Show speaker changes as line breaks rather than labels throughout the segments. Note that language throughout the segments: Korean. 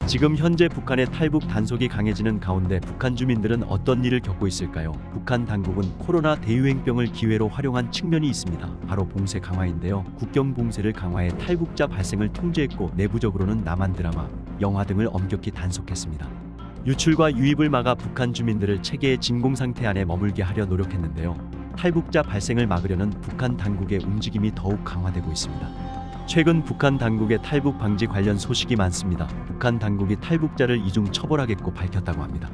지금 현재 북한의 탈북 단속이 강해지는 가운데 북한 주민들은 어떤 일을 겪고 있을까요? 북한 당국은 코로나 대유행병을 기회로 활용한 측면이 있습니다. 바로 봉쇄 강화인데요. 국경 봉쇄를 강화해 탈북자 발생을 통제했고 내부적으로는 남한 드라마, 영화 등을 엄격히 단속했습니다. 유출과 유입을 막아 북한 주민들을 체계의 진공 상태 안에 머물게 하려 노력했는데요. 탈북자 발생을 막으려는 북한 당국의 움직임이 더욱 강화되고 있습니다. 최근 북한 당국의 탈북 방지 관련 소식이 많습니다. 북한 당국이 탈북자를 이중 처벌하겠고 밝혔다고 합니다.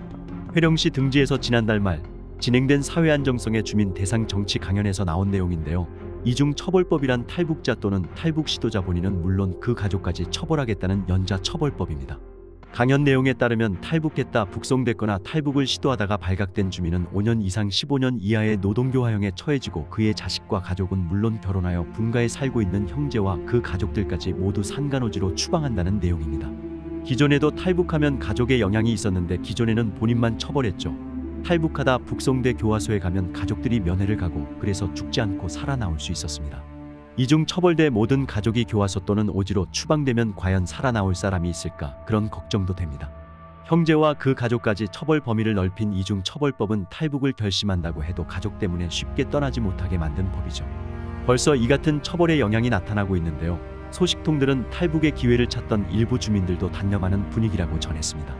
회령시 등지에서 지난달 말 진행된 사회안정성의 주민 대상 정치 강연에서 나온 내용인데요. 이중 처벌법이란 탈북자 또는 탈북 시도자 본인은 물론 그 가족까지 처벌하겠다는 연좌 처벌법입니다. 강연 내용에 따르면 탈북했다 북송됐거나 탈북을 시도하다가 발각된 주민은 5년 이상 15년 이하의 노동교화형에 처해지고 그의 자식과 가족은 물론 결혼하여 분가에 살고 있는 형제와 그 가족들까지 모두 산간오지로 추방한다는 내용입니다. 기존에도 탈북하면 가족의 영향이 있었는데 기존에는 본인만 처벌했죠. 탈북하다 북송돼 교화소에 가면 가족들이 면회를 가고 그래서 죽지 않고 살아나올 수 있었습니다. 이중 처벌돼 모든 가족이 교화소 또는 오지로 추방되면 과연 살아나올 사람이 있을까 그런 걱정도 됩니다. 형제와 그 가족까지 처벌 범위를 넓힌 이중 처벌법은 탈북을 결심한다고 해도 가족 때문에 쉽게 떠나지 못하게 만든 법이죠. 벌써 이 같은 처벌의 영향이 나타나고 있는데요. 소식통들은 탈북의 기회를 찾던 일부 주민들도 단념하는 분위기라고 전했습니다.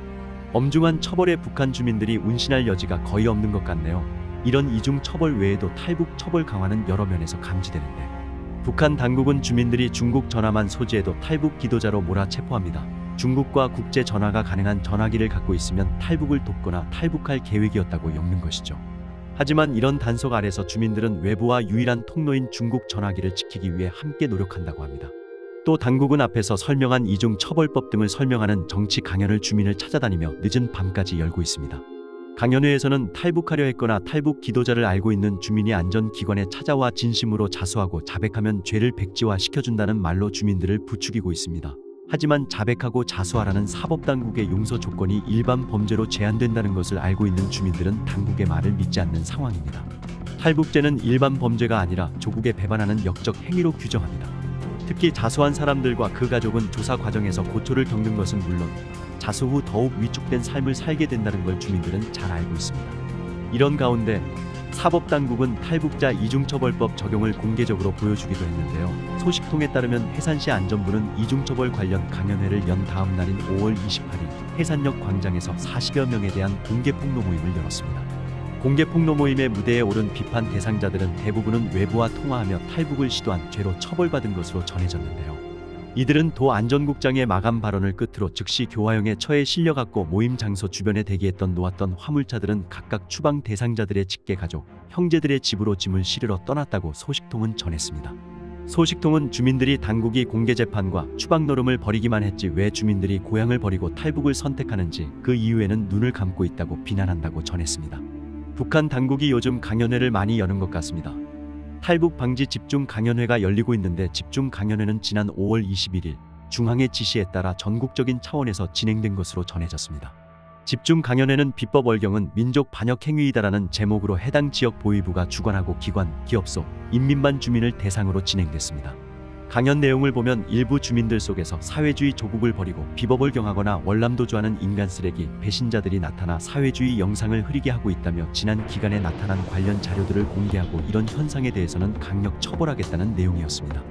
엄중한 처벌에 북한 주민들이 운신할 여지가 거의 없는 것 같네요. 이런 이중 처벌 외에도 탈북 처벌 강화는 여러 면에서 감지되는데 북한 당국은 주민들이 중국 전화만 소지해도 탈북 기도자로 몰아 체포합니다. 중국과 국제 전화가 가능한 전화기를 갖고 있으면 탈북을 돕거나 탈북할 계획이었다고 엮는 것이죠. 하지만 이런 단속 아래서 주민들은 외부와 유일한 통로인 중국 전화기를 지키기 위해 함께 노력한다고 합니다. 또 당국은 앞에서 설명한 이중 처벌법 등을 설명하는 정치 강연을 주민을 찾아다니며 늦은 밤까지 열고 있습니다. 강연회에서는 탈북하려 했거나 탈북 기도자를 알고 있는 주민이 안전기관에 찾아와 진심으로 자수하고 자백하면 죄를 백지화시켜준다는 말로 주민들을 부추기고 있습니다. 하지만 자백하고 자수하라는 사법당국의 용서 조건이 일반 범죄로 제한된다는 것을 알고 있는 주민들은 당국의 말을 믿지 않는 상황입니다. 탈북죄는 일반 범죄가 아니라 조국에 배반하는 역적 행위로 규정합니다. 특히 자수한 사람들과 그 가족은 조사 과정에서 고초를 겪는 것은 물론 자수 후 더욱 위축된 삶을 살게 된다는 걸 주민들은 잘 알고 있습니다. 이런 가운데 사법당국은 탈북자 이중처벌법 적용을 공개적으로 보여주기도 했는데요. 소식통에 따르면 해산시 안전부는 이중처벌 관련 강연회를 연 다음 날인 5월 28일 해산역 광장에서 40여 명에 대한 공개폭로 모임을 열었습니다. 공개폭로 모임의 무대에 오른 비판 대상자들은 대부분은 외부와 통화하며 탈북을 시도한 죄로 처벌받은 것으로 전해졌는데요. 이들은 도 안전국장의 마감 발언을 끝으로 즉시 교화형에 처해 실려갔고 모임 장소 주변에 대기했던 놓았던 화물차들은 각각 추방 대상자들의 직계 가족, 형제들의 집으로 짐을 실으러 떠났다고 소식통은 전했습니다. 소식통은 주민들이 당국이 공개재판과 추방 노름을 벌이기만 했지 왜 주민들이 고향을 버리고 탈북을 선택하는지 그 이유에는 눈을 감고 있다고 비난한다고 전했습니다. 북한 당국이 요즘 강연회를 많이 여는 것 같습니다. 탈북 방지 집중 강연회가 열리고 있는데 집중 강연회는 지난 5월 21일 중앙의 지시에 따라 전국적인 차원에서 진행된 것으로 전해졌습니다. 집중 강연회는 비법 월경은 민족 반역 행위이다라는 제목으로 해당 지역 보위부가 주관하고 기관, 기업소, 인민반 주민을 대상으로 진행됐습니다. 강연 내용을 보면 일부 주민들 속에서 사회주의 조국을 버리고 비법월경하거나 월남도주하는 인간 쓰레기, 배신자들이 나타나 사회주의 영상을 흐리게 하고 있다며 지난 기간에 나타난 관련 자료들을 공개하고 이런 현상에 대해서는 강력 처벌하겠다는 내용이었습니다.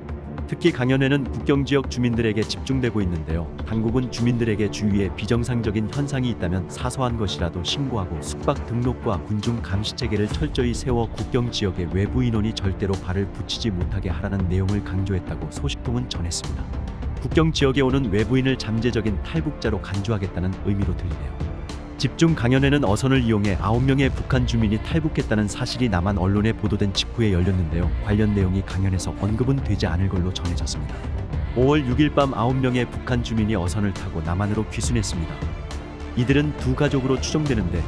특히 강연회는 국경지역 주민들에게 집중되고 있는데요. 당국은 주민들에게 주위에 비정상적인 현상이 있다면 사소한 것이라도 신고하고 숙박 등록과 군중 감시 체계를 철저히 세워 국경지역의 외부 인원이 절대로 발을 붙이지 못하게 하라는 내용을 강조했다고 소식통은 전했습니다. 국경지역에 오는 외부인을 잠재적인 탈북자로 간주하겠다는 의미로 들리네요. 집중 강연회는 어선을 이용해 9명의 북한 주민이 탈북했다는 사실이 남한 언론에 보도된 직후에 열렸는데요. 관련 내용이 강연에서 언급은 되지 않을 걸로 전해졌습니다. 5월 6일 밤 9명의 북한 주민이 어선을 타고 남한으로 귀순했습니다. 이들은 두 가족으로 추정되는데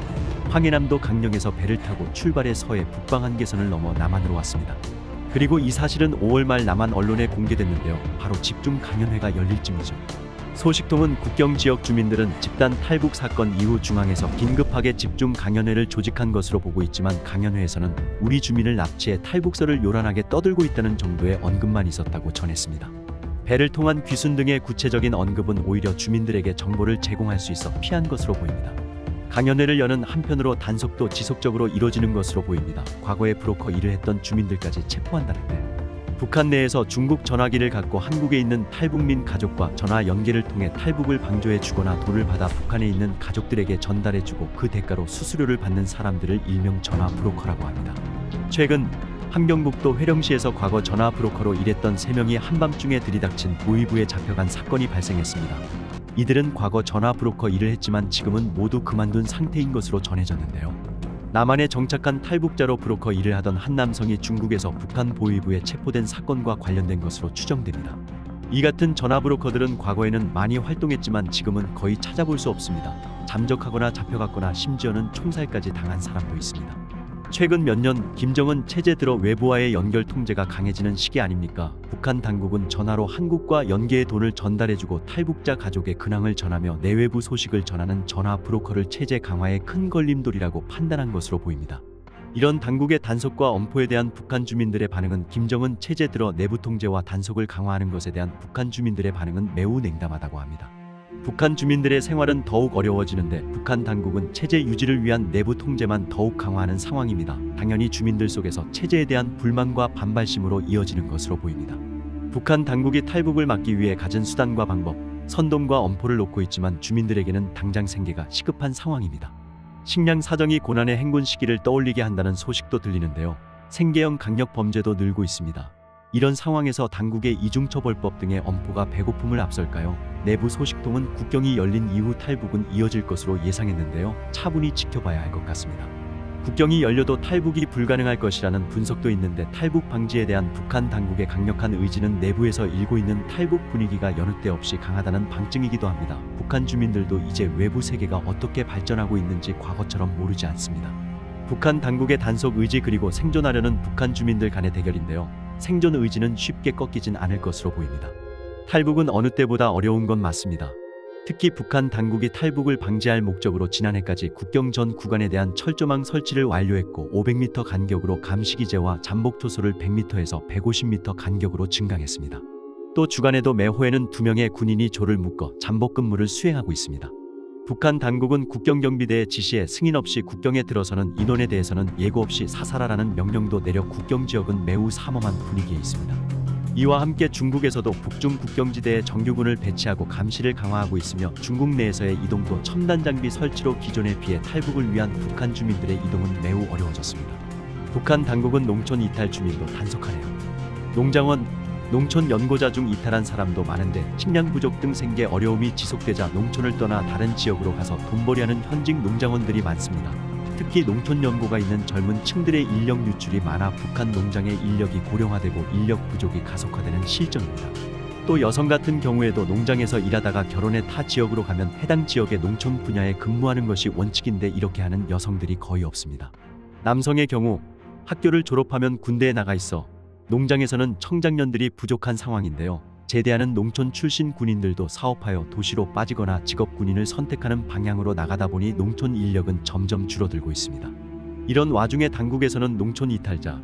황해남도 강령에서 배를 타고 출발해 서해 북방 한계선을 넘어 남한으로 왔습니다. 그리고 이 사실은 5월 말 남한 언론에 공개됐는데요. 바로 집중 강연회가 열릴 쯤이죠. 소식통은 국경지역 주민들은 집단 탈북 사건 이후 중앙에서 긴급하게 집중 강연회를 조직한 것으로 보고 있지만 강연회에서는 우리 주민을 납치해 탈북설을 요란하게 떠들고 있다는 정도의 언급만 있었다고 전했습니다. 배를 통한 귀순 등의 구체적인 언급은 오히려 주민들에게 정보를 제공할 수 있어 피한 것으로 보입니다. 강연회를 여는 한편으로 단속도 지속적으로 이뤄지는 것으로 보입니다. 과거에 브로커 일을 했던 주민들까지 체포한다는데 북한 내에서 중국 전화기를 갖고 한국에 있는 탈북민 가족과 전화 연계를 통해 탈북을 방조해 주거나 돈을 받아 북한에 있는 가족들에게 전달해 주고 그 대가로 수수료를 받는 사람들을 일명 전화 브로커라고 합니다. 최근 함경북도 회령시에서 과거 전화 브로커로 일했던 3명이 한밤중에 들이닥친 보위부에 잡혀간 사건이 발생했습니다. 이들은 과거 전화 브로커 일을 했지만 지금은 모두 그만둔 상태인 것으로 전해졌는데요. 남한에 정착한 탈북자로 브로커 일을 하던 한 남성이 중국에서 북한 보위부에 체포된 사건과 관련된 것으로 추정됩니다. 이 같은 전화 브로커들은 과거에는 많이 활동했지만 지금은 거의 찾아볼 수 없습니다. 잠적하거나 잡혀갔거나 심지어는 총살까지 당한 사람도 있습니다. 최근 몇 년 김정은 체제 들어 외부와의 연결 통제가 강해지는 시기 아닙니까? 북한 당국은 전화로 한국과 연계의 돈을 전달해주고 탈북자 가족의 근황을 전하며 내외부 소식을 전하는 전화 브로커를 체제 강화의 큰 걸림돌이라고 판단한 것으로 보입니다. 이런 당국의 단속과 엄포에 대한 북한 주민들의 반응은 김정은 체제 들어 내부 통제와 단속을 강화하는 것에 대한 북한 주민들의 반응은 매우 냉담하다고 합니다. 북한 주민들의 생활은 더욱 어려워지는데 북한 당국은 체제 유지를 위한 내부 통제만 더욱 강화하는 상황입니다. 당연히 주민들 속에서 체제에 대한 불만과 반발심으로 이어지는 것으로 보입니다. 북한 당국이 탈북을 막기 위해 가진 수단과 방법, 선동과 엄포를 놓고 있지만 주민들에게는 당장 생계가 시급한 상황입니다. 식량 사정이 고난의 행군 시기를 떠올리게 한다는 소식도 들리는데요. 생계형 강력 범죄도 늘고 있습니다. 이런 상황에서 당국의 이중처벌법 등의 엄포가 배고픔을 앞설까요? 내부 소식통은 국경이 열린 이후 탈북은 이어질 것으로 예상했는데요. 차분히 지켜봐야 할 것 같습니다. 국경이 열려도 탈북이 불가능할 것이라는 분석도 있는데 탈북 방지에 대한 북한 당국의 강력한 의지는 내부에서 일고 있는 탈북 분위기가 여느 때 없이 강하다는 방증이기도 합니다. 북한 주민들도 이제 외부 세계가 어떻게 발전하고 있는지 과거처럼 모르지 않습니다. 북한 당국의 단속 의지 그리고 생존하려는 북한 주민들 간의 대결인데요. 생존 의지는 쉽게 꺾이진 않을 것으로 보입니다. 탈북은 어느 때보다 어려운 건 맞습니다. 특히 북한 당국이 탈북을 방지할 목적으로 지난해까지 국경 전 구간에 대한 철조망 설치를 완료했고 500m 간격으로 감시기제와 잠복토소를 100m에서 150m 간격으로 증강했습니다. 또 주간에도 매호에는 2명의 군인이 조를 묶어 잠복 근무를 수행하고 있습니다. 북한 당국은 국경경비대의 지시에 승인 없이 국경에 들어서는 인원에 대해서는 예고 없이 사살하라는 명령도 내려 국경지역은 매우 삼엄한 분위기에 있습니다. 이와 함께 중국에서도 북중 국경지대에 정규군을 배치하고 감시를 강화하고 있으며 중국 내에서의 이동도 첨단 장비 설치로 기존에 비해 탈북을 위한 북한 주민들의 이동은 매우 어려워졌습니다. 북한 당국은 농촌 이탈 주민도 단속하네요. 농장원, 농촌 연고자 중 이탈한 사람도 많은데 식량 부족 등 생계 어려움이 지속되자 농촌을 떠나 다른 지역으로 가서 돈벌이하는 현직 농장원들이 많습니다. 특히 농촌 연고가 있는 젊은 층들의 인력 유출이 많아 북한 농장의 인력이 고령화되고 인력 부족이 가속화되는 실정입니다. 또 여성 같은 경우에도 농장에서 일하다가 결혼해 타 지역으로 가면 해당 지역의 농촌 분야에 근무하는 것이 원칙인데 이렇게 하는 여성들이 거의 없습니다. 남성의 경우 학교를 졸업하면 군대에 나가 있어 농장에서는 청장년들이 부족한 상황인데요. 제대하는 농촌 출신 군인들도 사업하여 도시로 빠지거나 직업 군인을 선택하는 방향으로 나가다 보니 농촌 인력은 점점 줄어들고 있습니다. 이런 와중에 당국에서는 농촌 이탈자,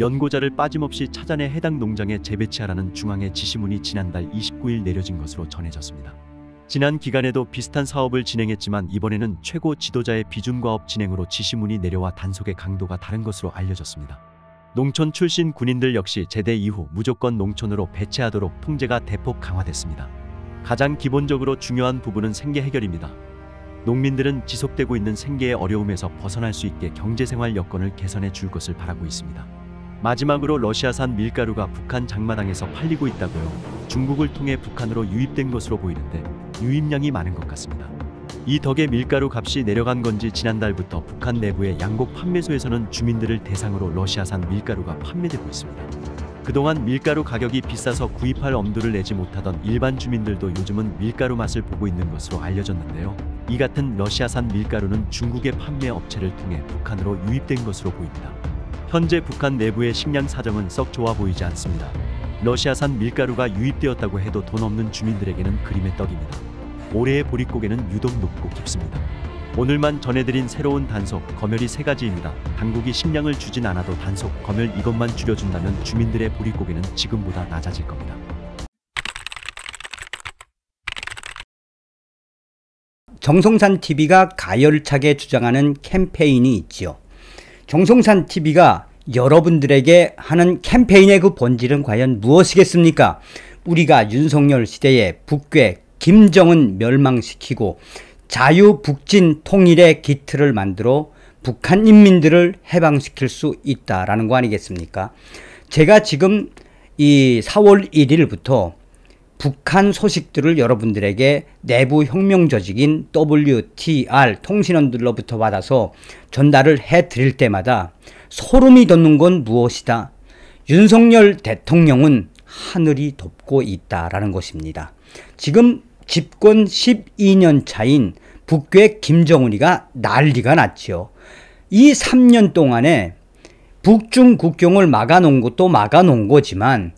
연고자를 빠짐없이 찾아내 해당 농장에 재배치하라는 중앙의 지시문이 지난달 29일 내려진 것으로 전해졌습니다. 지난 기간에도 비슷한 사업을 진행했지만 이번에는 최고 지도자의 비준과업 진행으로 지시문이 내려와 단속의 강도가 다른 것으로 알려졌습니다. 농촌 출신 군인들 역시 제대 이후 무조건 농촌으로 배치하도록 통제가 대폭 강화됐습니다. 가장 기본적으로 중요한 부분은 생계 해결입니다. 농민들은 지속되고 있는 생계의 어려움에서 벗어날 수 있게 경제생활 여건을 개선해 줄 것을 바라고 있습니다. 마지막으로 러시아산 밀가루가 북한 장마당에서 팔리고 있다고요. 중국을 통해 북한으로 유입된 것으로 보이는데 유입량이 많은 것 같습니다. 이 덕에 밀가루 값이 내려간 건지 지난달부터 북한 내부의 양곡 판매소에서는 주민들을 대상으로 러시아산 밀가루가 판매되고 있습니다. 그동안 밀가루 가격이 비싸서 구입할 엄두를 내지 못하던 일반 주민들도 요즘은 밀가루 맛을 보고 있는 것으로 알려졌는데요. 이 같은 러시아산 밀가루는 중국의 판매 업체를 통해 북한으로 유입된 것으로 보입니다. 현재 북한 내부의 식량 사정은 썩 좋아 보이지 않습니다. 러시아산 밀가루가 유입되었다고 해도 돈 없는 주민들에게는 그림의 떡입니다. 올해의 보릿고개는 유독 높고 깊습니다. 오늘만 전해드린 새로운 단속, 검열이 3가지입니다. 당국이 식량을 주진 않아도 단속, 검열 이것만 줄여준다면 주민들의 보릿고개는 지금보다 낮아질 겁니다.
정성산 TV가 가열차게 주장하는 캠페인이 있지요. 정성산 TV가 여러분들에게 하는 캠페인의 그 본질은 과연 무엇이겠습니까? 우리가 윤석열 시대에 북괴 김정은 멸망시키고 자유북진 통일의 기틀을 만들어 북한 인민들을 해방시킬 수 있다라는 거 아니겠습니까? 제가 지금 이 4월 1일부터 북한 소식들을 여러분들에게 내부 혁명 조직인 WTR 통신원들로부터 받아서 전달을 해드릴 때마다 소름이 돋는 건 무엇이다? 윤석열 대통령은 하늘이 돕고 있다라는 것입니다. 지금 집권 12년 차인 북괴 김정은이가 난리가 났지요. 이 3년 동안에 북중 국경을 막아놓은 것도 막아놓은 거지만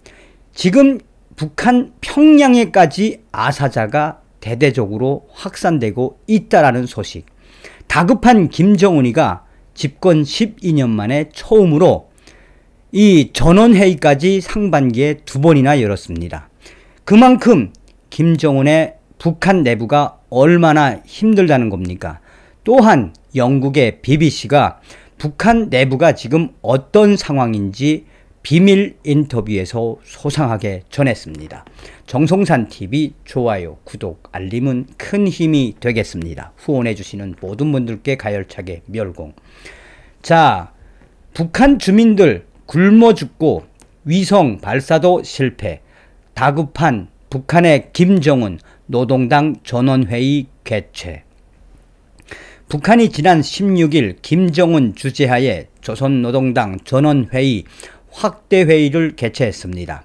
지금 북한 평양에까지 아사자가 대대적으로 확산되고 있다라는 소식. 다급한 김정은이가 집권 12년 만에 처음으로 이 전원회의까지 상반기에 2번이나 열었습니다. 그만큼 김정은의 북한 내부가 얼마나 힘들다는 겁니까? 또한 영국의 BBC가 북한 내부가 지금 어떤 상황인지 비밀 인터뷰에서 소상하게 전했습니다. 정성산TV 좋아요, 구독, 알림은 큰 힘이 되겠습니다. 후원해주시는 모든 분들께 가열차게 멸공. 자, 북한 주민들 굶어 죽고 위성 발사도 실패. 다급한 북한의 김정은 노동당 전원회의 개최. 북한이 지난 16일 김정은 주재하에 조선노동당 전원회의 확대회의를 개최했습니다.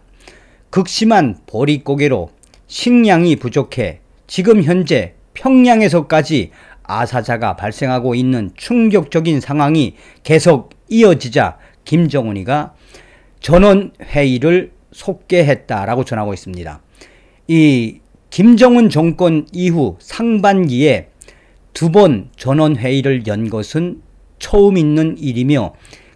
극심한 보릿고개로 식량이 부족해 지금 현재 평양에서까지 아사자가 발생하고 있는 충격적인 상황이 계속 이어지자 김정은이가 전원회의를 속개했다라고 전하고 있습니다. 이 김정은 정권 이후 상반기에 2번 전원회의를 연 것은 처음 있는 일이며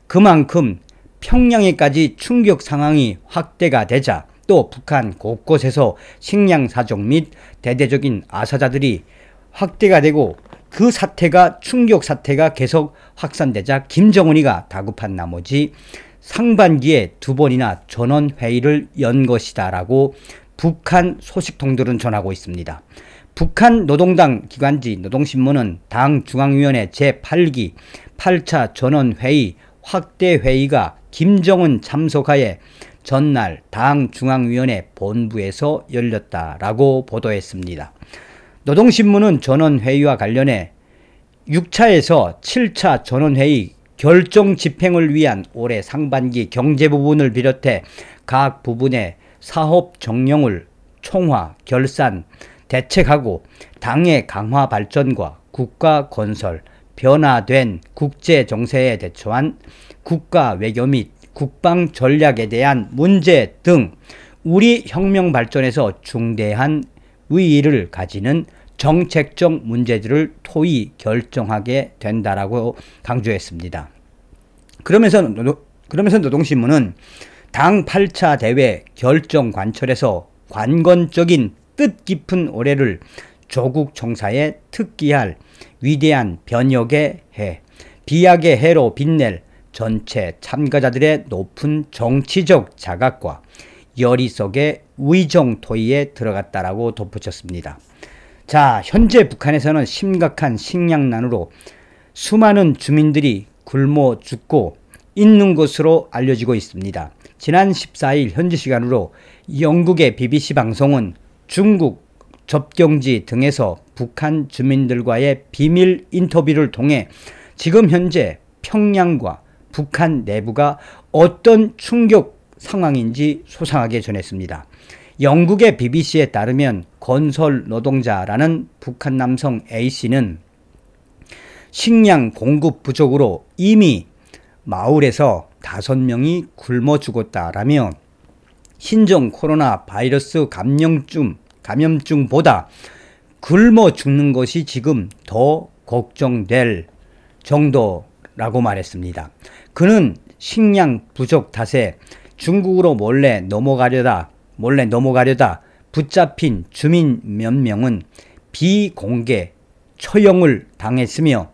그만큼 평양에까지 충격 상황이 확대가 되자 또 북한 곳곳에서 식량 사족 및 대대적인 아사자들이 확대가 되고 그 사태가 충격 사태가 계속 확산되자 김정은이가 다급한 나머지 상반기에 2번이나 전원회의를 연 것이다 라고 북한 소식통들은 전하고 있습니다. 북한 노동당 기관지 노동신문은 당 중앙위원회 제8기 8차 전원회의 확대회의가 김정은 참석하에 전날 당 중앙위원회 본부에서 열렸다라고 보도했습니다. 노동신문은 전원회의와 관련해 6차에서 7차 전원회의 결정 집행을 위한 올해 상반기 경제 부분을 비롯해 각 부분의 사업 정령을 총화, 결산, 대책하고 당의 강화 발전과 국가 건설, 변화된 국제 정세에 대처한 국가 외교 및 국방 전략에 대한 문제 등 우리 혁명 발전에서 중대한 의의를 가지는 정책적 문제들을 토의 결정하게 된다라고 강조했습니다. 그러면서 노동신문은 당 8차 대회 결정 관철에서 관건적인 뜻깊은 올해를 조국 총사에 특기할 위대한 변혁의 해, 비약의 해로 빛낼 전체 참가자들의 높은 정치적 자각과 열의 속의 의정 토의에 들어갔다라고 덧붙였습니다. 자, 현재 북한에서는 심각한 식량난으로 수많은 주민들이 굶어 죽고 있는 것으로 알려지고 있습니다. 지난 14일 현지 시간으로 영국의 BBC 방송은 중국 접경지 등에서 북한 주민들과의 비밀 인터뷰를 통해 지금 현재 평양과 북한 내부가 어떤 충격 상황인지 소상하게 전했습니다. 영국의 BBC에 따르면 건설 노동자라는 북한 남성 A씨는 식량 공급 부족으로 이미 마을에서 5명이 굶어 죽었다라며 신종 코로나 바이러스 감염증보다 굶어 죽는 것이 지금 더 걱정될 정도라고 말했습니다. 그는 식량 부족 탓에 중국으로 몰래 넘어가려다 붙잡힌 주민 몇 명은 비공개 처형을 당했으며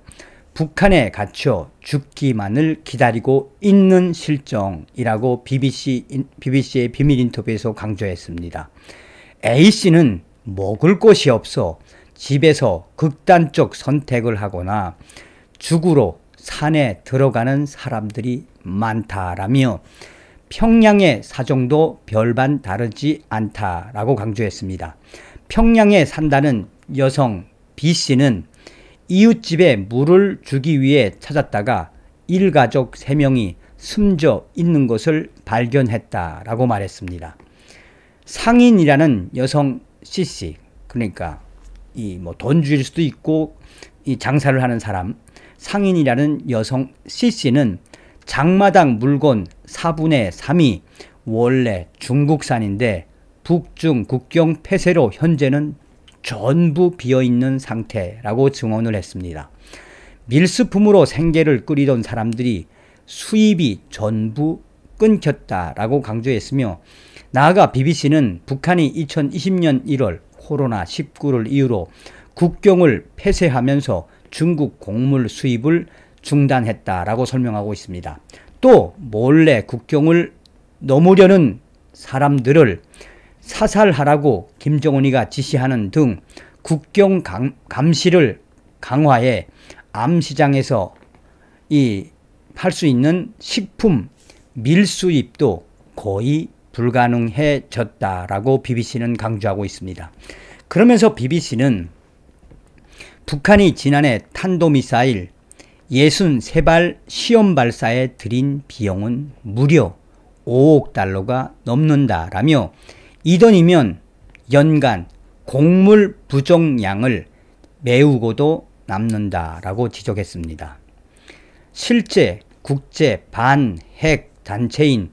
북한에 갇혀 죽기만을 기다리고 있는 실정이라고 BBC의 비밀 인터뷰에서 강조했습니다. A씨는 먹을 것이 없어 집에서 극단적 선택을 하거나 죽으러 산에 들어가는 사람들이 많다라며 평양의 사정도 별반 다르지 않다라고 강조했습니다. 평양에 산다는 여성 B씨는 이웃집에 물을 주기 위해 찾았다가 일가족 3명이 숨져 있는 것을 발견했다라고 말했습니다. 상인이라는 여성 C씨, 그러니까 이 뭐 돈주일 수도 있고 이 장사를 하는 사람, 상인이라는 여성 C씨는 장마당 물건 4분의 3이 원래 중국산인데 북중 국경 폐쇄로 현재는 전부 비어있는 상태라고 증언을 했습니다. 밀수품으로 생계를 꾸리던 사람들이 수입이 전부 끊겼다라고 강조했으며, 나아가 BBC는 북한이 2020년 1월 코로나19를 이유로 국경을 폐쇄하면서 중국 곡물 수입을 중단했다라고 설명하고 있습니다. 또 몰래 국경을 넘으려는 사람들을 사살하라고 김정은이가 지시하는 등 국경 감시를 강화해 암시장에서 할 수 있는 식품 밀수입도 거의 불가능해졌다라고 BBC는 강조하고 있습니다. 그러면서 BBC는 북한이 지난해 탄도미사일 63발 시험 발사에 들인 비용은 무려 5억 달러가 넘는다라며 이 돈이면 연간 곡물 부족량을 메우고도 남는다라고 지적했습니다. 실제 국제 반핵 단체인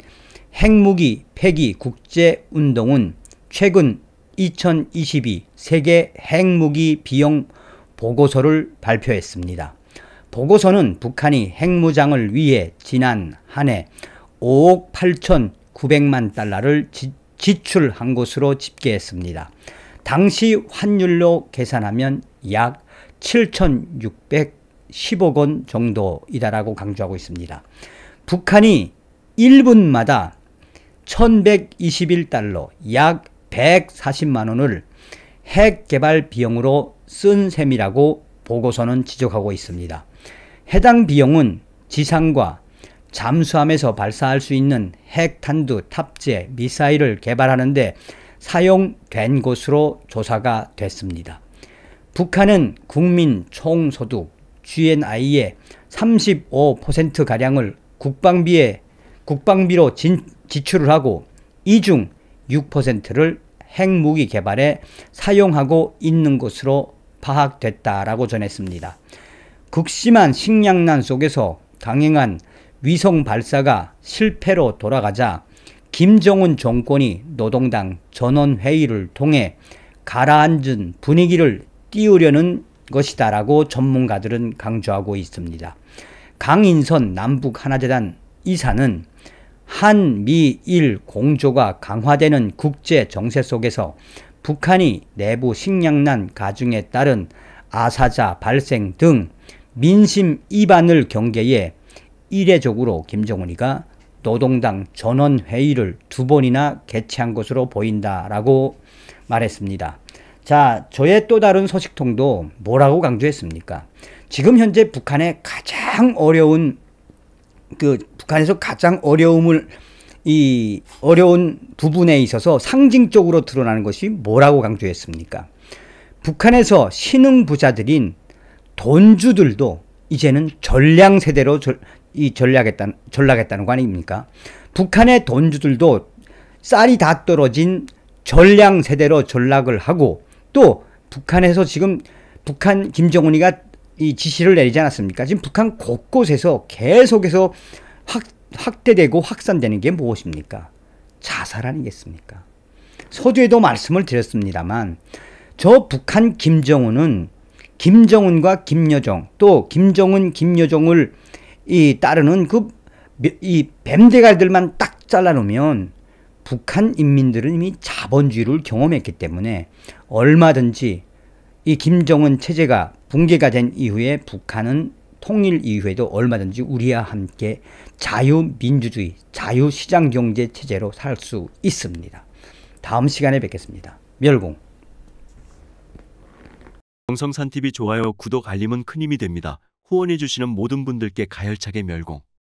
핵무기 폐기 국제운동은 최근 2022 세계 핵무기 비용 보고서를 발표했습니다. 보고서는 북한이 핵무장을 위해 지난 한 해 5억 8,900만 달러를 지출한 것으로 집계했습니다. 당시 환율로 계산하면 약 7,610억 원 정도이다라고 강조하고 있습니다. 북한이 1분마다 1,121달러 약 140만 원을 핵 개발 비용으로 쓴 셈이라고 보고서는 지적하고 있습니다. 해당 비용은 지상과 잠수함에서 발사할 수 있는 핵탄두 탑재 미사일을 개발하는 데 사용된 것으로 조사가 됐습니다. 북한은 국민 총소득 GNI의 35%가량을 국방비로 지출을 하고 이 중 6%를 핵무기 개발에 사용하고 있는 것으로 파악됐다라고 전했습니다. 극심한 식량난 속에서 강행한 위성 발사가 실패로 돌아가자 김정은 정권이 노동당 전원회의를 통해 가라앉은 분위기를 띄우려는 것이다라고 전문가들은 강조하고 있습니다. 강인선 남북하나재단 이사는 한미일 공조가 강화되는 국제 정세 속에서 북한이 내부 식량난 가중에 따른 아사자 발생 등 민심 이반을 경계해 이례적으로 김정은이가 노동당 전원회의를 2번이나 개최한 것으로 보인다라고 말했습니다. 자, 저의 또 다른 소식통도 뭐라고 강조했습니까? 지금 현재 북한의 가장 어려운 북한에서 가장 어려운 부분에 있어서 상징적으로 드러나는 것이 뭐라고 강조했습니까? 북한에서 신흥 부자들인 돈주들도 이제는 전량 세대로 전락했다는 거 아닙니까? 북한의 돈주들도 쌀이 다 떨어진 전량 세대로 전락을 하고, 또 북한에서 지금 김정은이가 이 지시를 내리지 않았습니까? 지금 북한 곳곳에서 계속해서 확대되고 확산되는 게 무엇입니까? 자살 아니겠습니까? 서두에도 말씀을 드렸습니다만, 저 북한 김정은은 김정은과 김여정, 또 김정은, 김여정을 따르는 이 뱀대가리들만 딱 잘라놓으면 북한 인민들은 이미 자본주의를 경험했기 때문에 얼마든지 이 김정은 체제가 붕괴가 된 이후에 북한은 통일 이후에도 얼마든지 우리와 함께 자유민주주의, 자유시장경제 체제로 살 수 있습니다. 다음 시간에 뵙겠습니다. 멸공.
정성산TV 좋아요, 구독, 알림은 큰 힘이 됩니다. 후원해주시는 모든 분들께 가열차게 멸공.